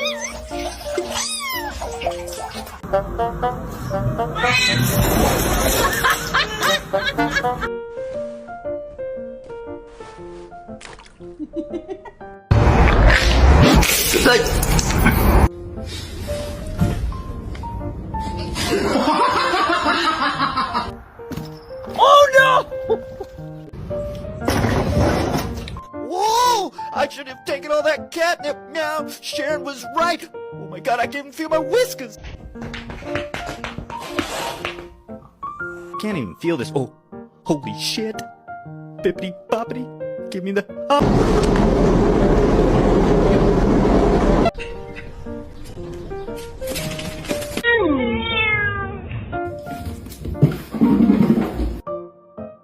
Oh no! Whoa! I should have taken all that catnip now. Sharon was right. Oh my god, I can even feel my whiskers. Can't even feel this. Oh, holy shit. Bippity boppity. Give me the.